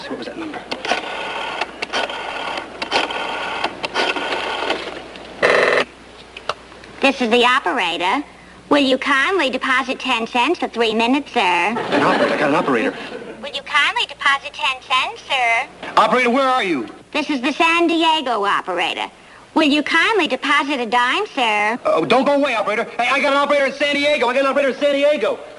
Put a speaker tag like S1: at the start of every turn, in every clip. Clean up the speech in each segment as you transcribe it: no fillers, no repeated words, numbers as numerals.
S1: What was that number?
S2: This is the operator. Will you kindly deposit 10 cents for 3 minutes, sir?
S1: An operator. I got an operator.
S2: Will you kindly deposit 10 cents, sir?
S1: Operator, where are you?
S2: This is the San Diego operator. Will you kindly deposit a dime, sir?
S1: Oh, don't go away, operator. Hey, I got an operator in San Diego.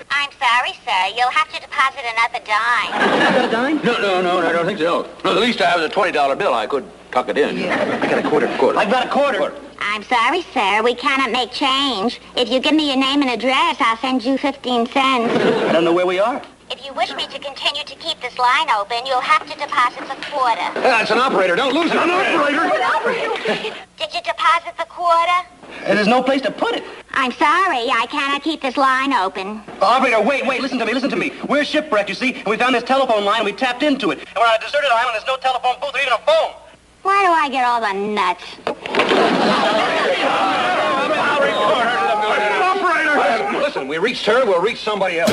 S1: I'm
S2: I'm sorry, sir. You'll have to deposit another dime.
S1: You got a dime?
S3: No, I don't think so. No, the least I have is a $20 bill. I could tuck it in.
S1: Yeah. I got a quarter. I've got a quarter.
S2: I'm sorry, sir. We cannot make change. If you give me your name and address, I'll send you 15 cents.
S1: I don't know where we are.
S2: If you wish me to continue to keep this line open, you'll have to deposit the quarter.
S3: That's an operator. Don't lose it.
S1: An operator?
S2: Did you deposit the quarter?
S1: And there's no place to put it.
S2: I'm sorry. I cannot keep this line open.
S1: Operator, wait. Listen to me. We're shipwrecked, you see, and we found this telephone line and we tapped into it. And we're on a deserted island. There's no telephone booth or even a phone.
S2: Why do I get all the nuts?
S3: Operator! Listen, we reached her, we'll reach somebody else.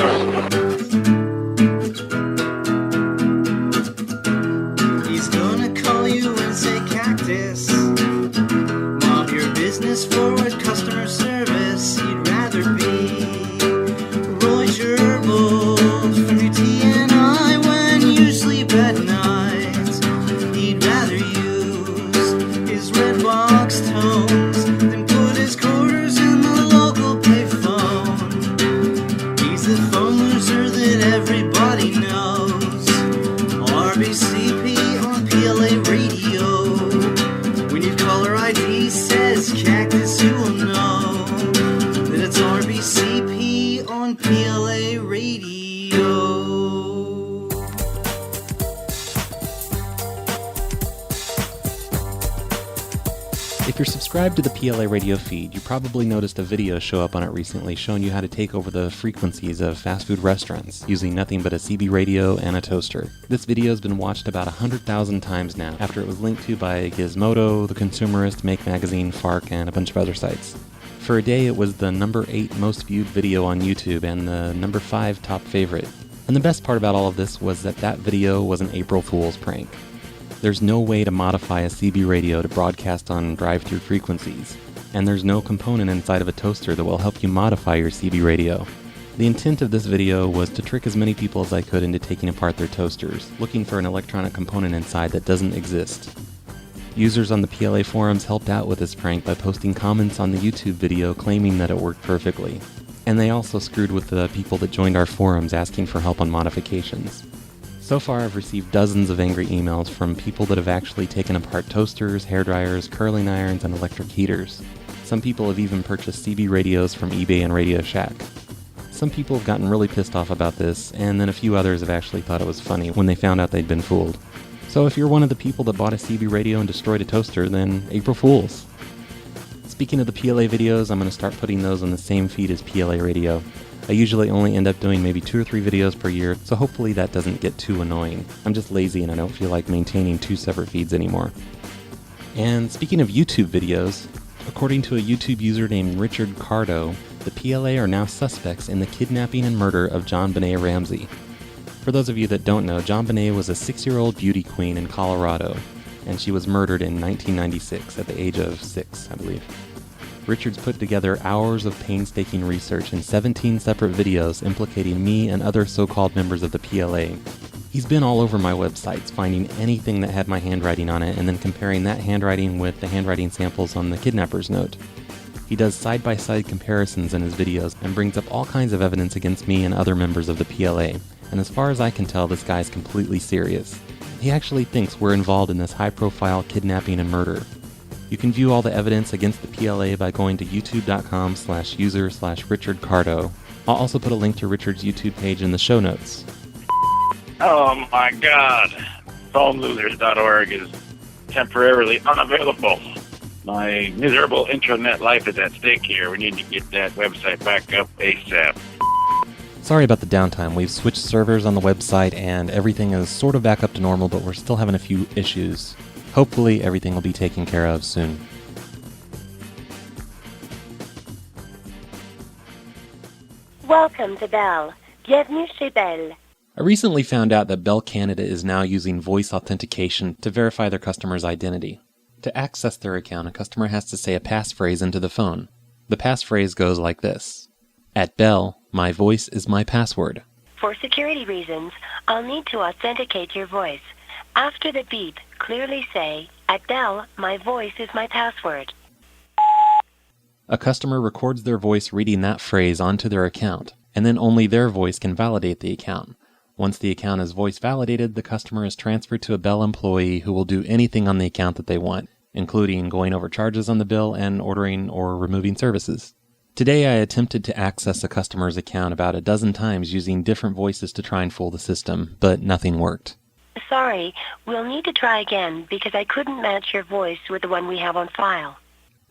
S4: He's gonna call you and say cactus. Mob your business, forward customer service. He'd rather be Roy Gerbil from your TNI when you sleep at night. He'd rather use his red box tones than put his quarters in the local payphone. He's the phone loser that everybody knows. RBCP on PLA radio. When your caller ID says cactus, you will know that it's RBCP on PLA radio.
S5: If you're subscribed to the PLA radio feed, you probably noticed a video show up on it recently showing you how to take over the frequencies of fast food restaurants using nothing but a CB radio and a toaster. This video has been watched about 100,000 times now after it was linked to by Gizmodo, The Consumerist, Make Magazine, Fark, and a bunch of other sites. For a day, it was the number 8 most viewed video on YouTube and the number 5 top favorite. And the best part about all of this was that video was an April Fool's prank. There's no way to modify a CB radio to broadcast on drive-through frequencies, and there's no component inside of a toaster that will help you modify your CB radio. The intent of this video was to trick as many people as I could into taking apart their toasters, looking for an electronic component inside that doesn't exist. Users on the PLA forums helped out with this prank by posting comments on the YouTube video claiming that it worked perfectly. And they also screwed with the people that joined our forums asking for help on modifications. So far, I've received dozens of angry emails from people that have actually taken apart toasters, hairdryers, curling irons, and electric heaters. Some people have even purchased CB radios from eBay and Radio Shack. Some people have gotten really pissed off about this, and then a few others have actually thought it was funny when they found out they'd been fooled. So if you're one of the people that bought a CB radio and destroyed a toaster, then April Fools. Speaking of the PLA videos, I'm going to start putting those on the same feed as PLA radio. I usually only end up doing maybe 2 or 3 videos per year, so hopefully that doesn't get too annoying. I'm just lazy and I don't feel like maintaining 2 separate feeds anymore. And speaking of YouTube videos, according to a YouTube user named Richard Cardo, the PLA are now suspects in the kidnapping and murder of JonBenet Ramsey. For those of you that don't know, JonBenet was a 6-year-old beauty queen in Colorado, and she was murdered in 1996 at the age of 6, I believe. Richard's put together hours of painstaking research in 17 separate videos implicating me and other so-called members of the PLA. He's been all over my websites, finding anything that had my handwriting on it and then comparing that handwriting with the handwriting samples on the kidnapper's note. He does side-by-side comparisons in his videos and brings up all kinds of evidence against me and other members of the PLA. And as far as I can tell, this guy's completely serious. He actually thinks we're involved in this high-profile kidnapping and murder. You can view all the evidence against the PLA by going to youtube.com/user/Richard Cardo. I'll also put a link to Richard's YouTube page in the show notes.
S6: Oh my God. PhoneLosers.org is temporarily unavailable. My miserable intranet life is at stake here. We need to get that website back up ASAP.
S5: Sorry about the downtime. We've switched servers on the website and everything is sort of back up to normal, but we're still having a few issues. Hopefully everything will be taken care of soon.
S7: Welcome to Bell. Bienvenue chez Bell.
S5: I recently found out that Bell Canada is now using voice authentication to verify their customer's identity. To access their account, a customer has to say a passphrase into the phone. The passphrase goes like this. At Bell, my voice is my password.
S7: For security reasons, I'll need to authenticate your voice. After the beep, clearly say, at Bell, my voice is my password.
S5: A customer records their voice reading that phrase onto their account, and then only their voice can validate the account. Once the account is voice validated, the customer is transferred to a Bell employee who will do anything on the account that they want, including going over charges on the bill and ordering or removing services. Today I attempted to access a customer's account about a dozen times using different voices to try and fool the system, but nothing worked.
S7: Sorry, we'll need to try again because I couldn't match your voice with the one we have on file.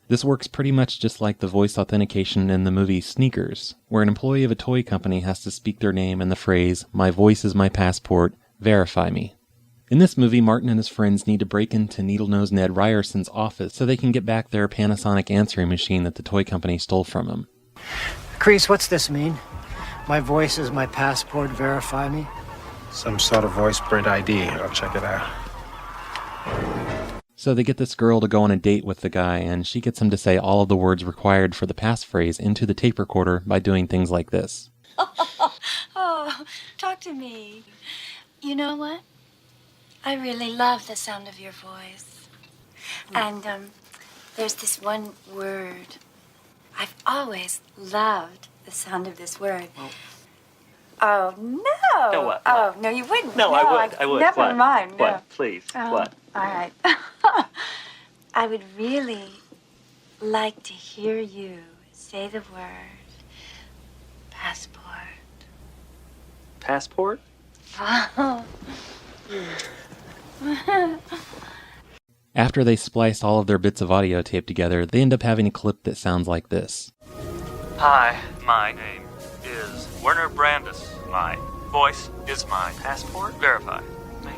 S5: This works pretty much just like the voice authentication in the movie Sneakers, where an employee of a toy company has to speak their name and the phrase, my voice is my passport, verify me. In this movie, Martin and his friends need to break into Needle-Nose Ned Ryerson's office so they can get back their Panasonic answering machine that the toy company stole from him.
S8: Kreese, what's this mean? My voice is my passport, verify me?
S9: Some sort of voice print ID. I'll check it out.
S5: So they get this girl to go on a date with the guy, and she gets him to say all of the words required for the passphrase into the tape recorder by doing things like this.
S10: Oh, talk to me. You know what? I really love the sound of your voice. And there's this one word. I've always loved the sound of this word. Oh, no.
S11: No, what?
S10: Oh, no, you wouldn't.
S11: No, I would.
S10: Never
S11: What?
S10: mind. No.
S11: What? Please. What?
S10: All right. I would really like to hear you say the word passport.
S11: Passport?
S10: Oh.
S5: After they splice all of their bits of audio tape together, they end up having a clip that sounds like this.
S12: Hi, my name is Werner Brandis. My voice is my passport. Verify me.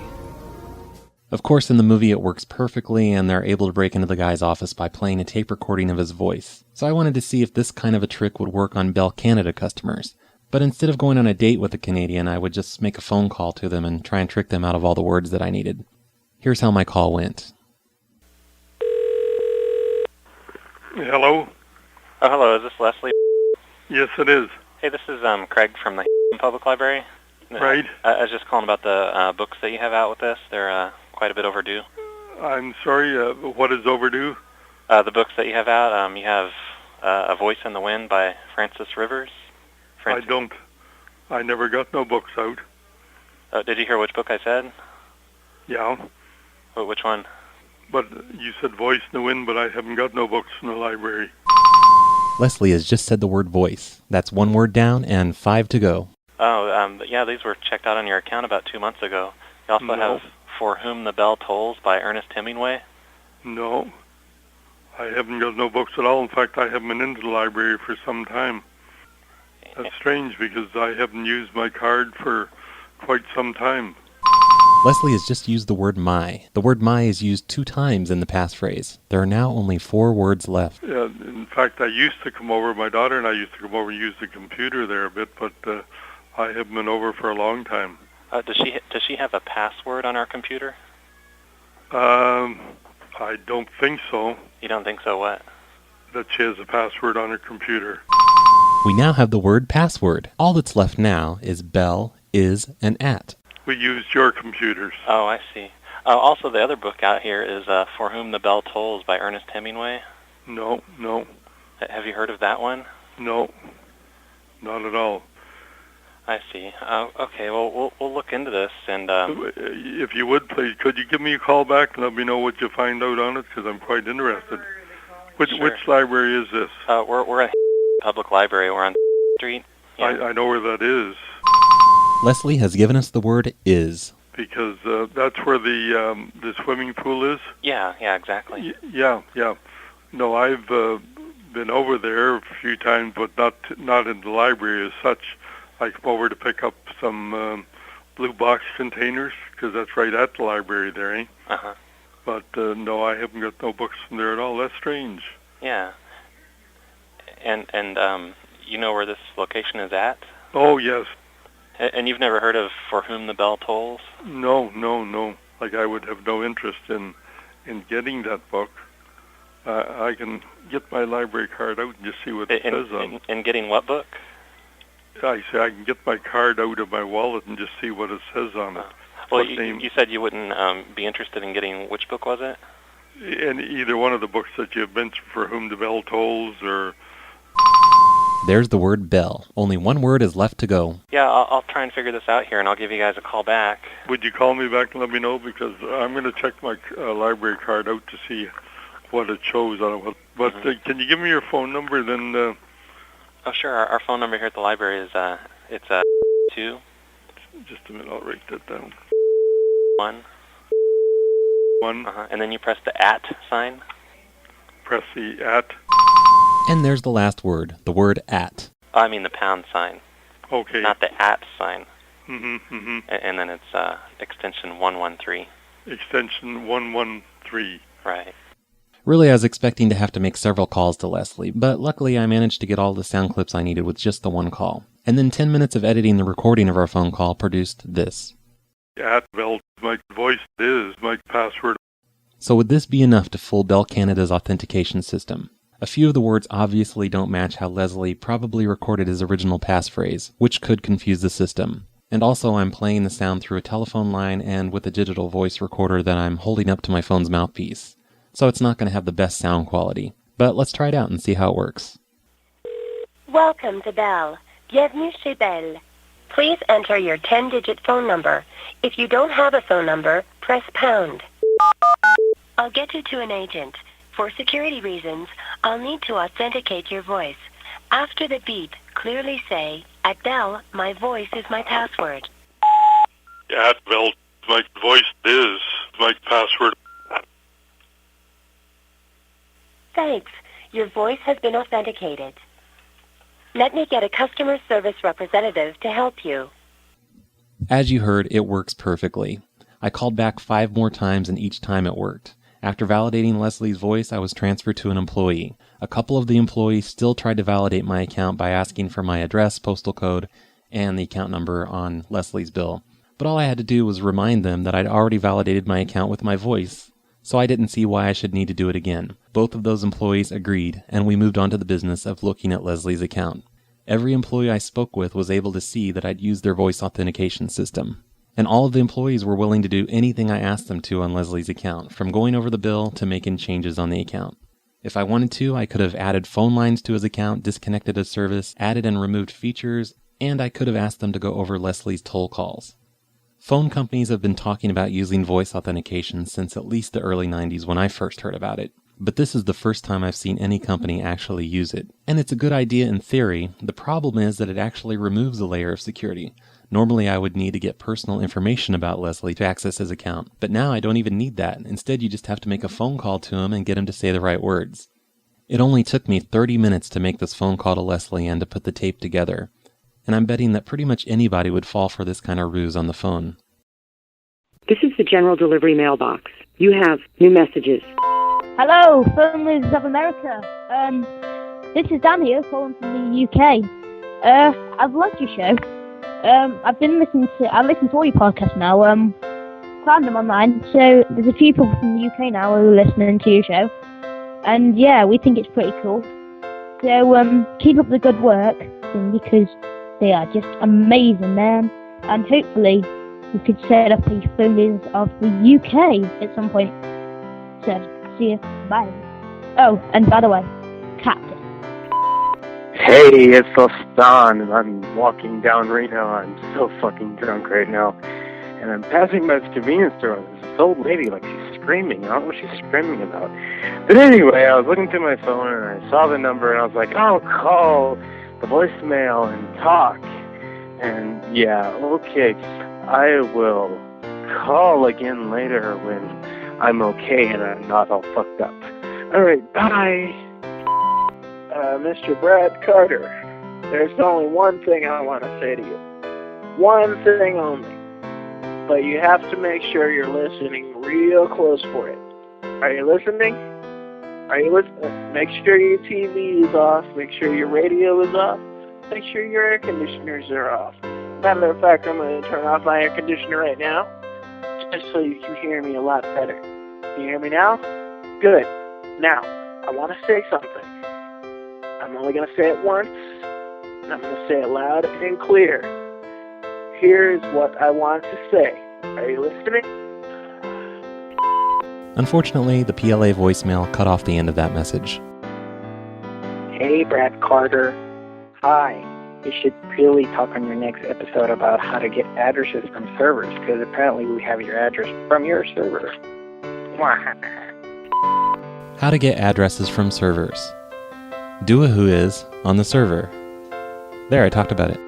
S5: Of course, in the movie it works perfectly, and they're able to break into the guy's office by playing a tape recording of his voice. So I wanted to see if this kind of a trick would work on Bell Canada customers. But instead of going on a date with a Canadian, I would just make a phone call to them and try and trick them out of all the words that I needed. Here's how my call went.
S13: Hello?
S14: Oh, hello. Is this Leslie?
S13: Yes, it is.
S14: Hey, this is Craig from the Public Library.
S13: Right.
S14: I was just calling about the books that you have out with us. They're quite a bit overdue.
S13: I'm sorry, what is overdue?
S14: The books that you have out, you have A Voice in the Wind by Francis Rivers.
S13: I never got no books out.
S14: Did you hear which book I said?
S13: Yeah.
S14: Which one?
S13: But you said Voice in the Wind, but I haven't got no books in the library.
S5: Leslie has just said the word voice. That's 1 word down and 5 to go.
S14: Oh, yeah, these were checked out on your account about 2 months ago. You also have For Whom the Bell Tolls by Ernest Hemingway.
S13: No. I haven't got no books at all. In fact, I haven't been into the library for some time. That's strange because I haven't used my card for quite some time.
S5: Leslie has just used the word my. The word my is used 2 times in the passphrase. There are now only 4 words left.
S13: Yeah, in fact, I used to come over, my daughter and I used to come over and use the computer there a bit, but I haven't been over for a long time.
S14: Does she have a password on our computer?
S13: I don't think so.
S14: You don't think so? What?
S13: That she has a password on her computer.
S5: We now have the word password. All that's left now is Bell, is, and at.
S13: We used your computers.
S14: Oh, I see. Also, the other book out here is For Whom the Bell Tolls by Ernest Hemingway.
S13: No.
S14: Have you heard of that one?
S13: No, not at all.
S14: I see. Okay, well, we'll look into this, and...
S13: If you would, please, could you give me a call back and let me know what you find out on it, because I'm quite interested. Which library is this?
S14: We're at Public Library. We're on Street. Yeah.
S13: I know where that is.
S5: Leslie has given us the word is.
S13: Because that's where the swimming pool is?
S14: Yeah, exactly.
S13: Yeah. No, I've been over there a few times, but not in the library as such. I come over to pick up some blue box containers, because that's right at the library there, eh?
S14: Uh-huh.
S13: But no, I haven't got no books from there at all. That's strange.
S14: Yeah. And you know where this location is at?
S13: Oh, yes.
S14: And you've never heard of For Whom the Bell Tolls?
S13: No. Like, I would have no interest in getting that book. I can get my library card out and just see what it says on it.
S14: In getting what book?
S13: I say I can get my card out of my wallet and just see what it says on it.
S14: Well, you said you wouldn't be interested in getting, which book was it?
S13: In either one of the books that you've mentioned, For Whom the Bell Tolls or...
S5: There's the word bell. Only one word is left to go.
S14: Yeah, I'll try and figure this out here, and I'll give you guys a call back.
S13: Would you call me back and let me know? Because I'm going to check my library card out to see what it shows on it. But can you give me your phone number then?
S14: Oh, sure. Our phone number here at the library is, it's 2.
S13: Just a minute, I'll write that down.
S14: 1.
S13: Uh-huh.
S14: And then you press the @ sign.
S13: Press the @
S5: And there's the last word, the word at.
S14: I mean the pound sign.
S13: Okay.
S14: Not the @ sign.
S13: Mm-hmm.
S14: And then it's extension 113.
S13: Extension 113.
S14: Right.
S5: Really, I was expecting to have to make several calls to Leslie, but luckily I managed to get all the sound clips I needed with just the one call. And then 10 minutes of editing the recording of our phone call produced this.
S13: Bell, my voice is my password.
S5: So would this be enough to fool Bell Canada's authentication system? A few of the words obviously don't match how Leslie probably recorded his original passphrase, which could confuse the system. And also I'm playing the sound through a telephone line and with a digital voice recorder that I'm holding up to my phone's mouthpiece. So it's not going to have the best sound quality. But let's try it out and see how it works.
S7: Welcome to Bell. Bienvenue chez Bell. Please enter your 10-digit phone number. If you don't have a phone number, press pound. I'll get you to an agent. For security reasons, I'll need to authenticate your voice. After the beep, clearly say, "At Bell, my voice is my password."
S13: At Bell, my voice is my password.
S7: Thanks. Your voice has been authenticated. Let me get a customer service representative to help you.
S5: As you heard, it works perfectly. I called back 5 more times and each time it worked. After validating Leslie's voice, I was transferred to an employee. A couple of the employees still tried to validate my account by asking for my address, postal code, and the account number on Leslie's bill. But all I had to do was remind them that I'd already validated my account with my voice, so I didn't see why I should need to do it again. Both of those employees agreed, and we moved on to the business of looking at Leslie's account. Every employee I spoke with was able to see that I'd used their voice authentication system. And all of the employees were willing to do anything I asked them to on Leslie's account, from going over the bill to making changes on the account. If I wanted to, I could have added phone lines to his account, disconnected his service, added and removed features, and I could have asked them to go over Leslie's toll calls. Phone companies have been talking about using voice authentication since at least the early 90s when I first heard about it. But this is the first time I've seen any company actually use it. And it's a good idea in theory. The problem is that it actually removes a layer of security. Normally I would need to get personal information about Leslie to access his account, but now I don't even need that. Instead, you just have to make a phone call to him and get him to say the right words. It only took me 30 minutes to make this phone call to Leslie and to put the tape together, and I'm betting that pretty much anybody would fall for this kind of ruse on the phone.
S11: This is the general delivery mailbox. You have new messages.
S15: Hello, Phone Losers of America. This is Dan here, calling from the UK. I've loved your show. I listen to all your podcasts now. Found them online, so there's a few people from the UK now who are listening to your show. And yeah, we think it's pretty cool. So keep up the good work, because they are just amazing, man. And hopefully we could set up a Phone Losers of the UK at some point. So, see you. Bye. Oh, and by the way, Captain.
S16: Hey, it's Stan, and I'm walking down right now. I'm so fucking drunk right now. And I'm passing by this convenience store, and there's this old lady, like, she's screaming. I don't know what she's screaming about. But anyway, I was looking through my phone, and I saw the number, and I was like, I'll call the voicemail and talk. And, yeah, okay, I will call again later when I'm okay and I'm not all fucked up. All right, bye.
S17: Mr. Brad Carter, there's only one thing I want to say to you. One thing only. But you have to make sure you're listening real close for it. Are you listening? Are you listening? Make sure your TV is off. Make sure your radio is off. Make sure your air conditioners are off. Matter of fact, I'm going to turn off my air conditioner right now, just so you can hear me a lot better. Can you hear me now? Good. Now, I want to say something. I'm only going to say it once, and I'm going to say it loud and clear. Here's what I want to say. Are you listening?
S5: Unfortunately, the PLA voicemail cut off the end of that message.
S18: Hey, Brad Carter. Hi. You should really talk on your next episode about how to get addresses from servers, because apparently we have your address from your server.
S5: How to get addresses from servers. Do a who-is on the server. There, I talked about it.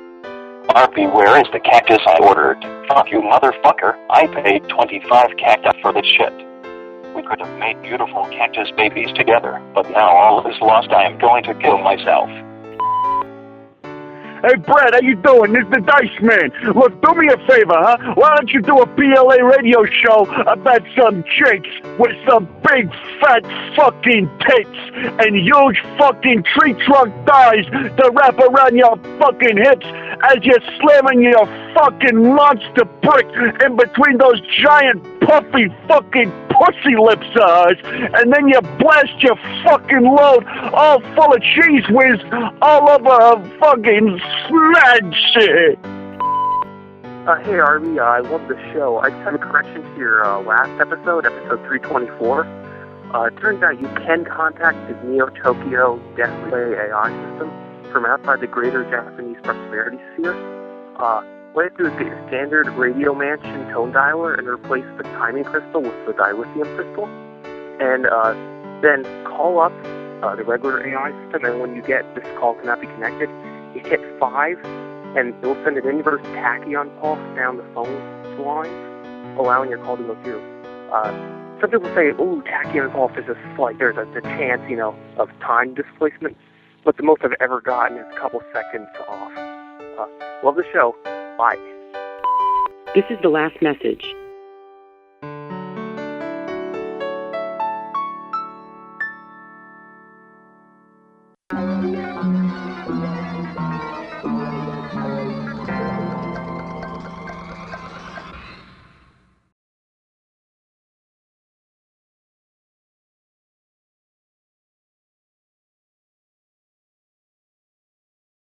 S19: RP, where is the cactus I ordered? Fuck you, motherfucker. I paid 25 cacti for this shit. We could have made beautiful cactus babies together, but now all is lost. I am going to kill myself.
S20: Hey, Brad, how you doing? This is the Dice Man. Look, do me a favor, huh? Why don't you do a PLA radio show about some chicks with some big, fat fucking tits and huge fucking tree trunk thighs to wrap around your fucking hips as you're slamming your fucking monster prick in between those giant, puffy fucking pussy lips of hers, and then you blast your fucking load all full of cheese whiz all over her fucking smash shit.
S16: Hey, Arby, I love the show. I just have a correction to your last episode 324. Turns out you can contact the Neo-Tokyo Deathway AI system from outside the greater Japanese prosperity sphere. What you have to do is get your standard Radio Mansion tone dialer and replace the timing crystal with the dilithium crystal. And then call up the regular AI system, and when you get this call cannot be connected, you hit 5, and it will send an inverse tachyon pulse down the phone lines, allowing your call to go through. Some people say, ooh, tachyon pulse is just like there's a chance, of time displacement, but the most I've ever gotten is a couple seconds off. Love the show. Bye.
S11: This is the last message.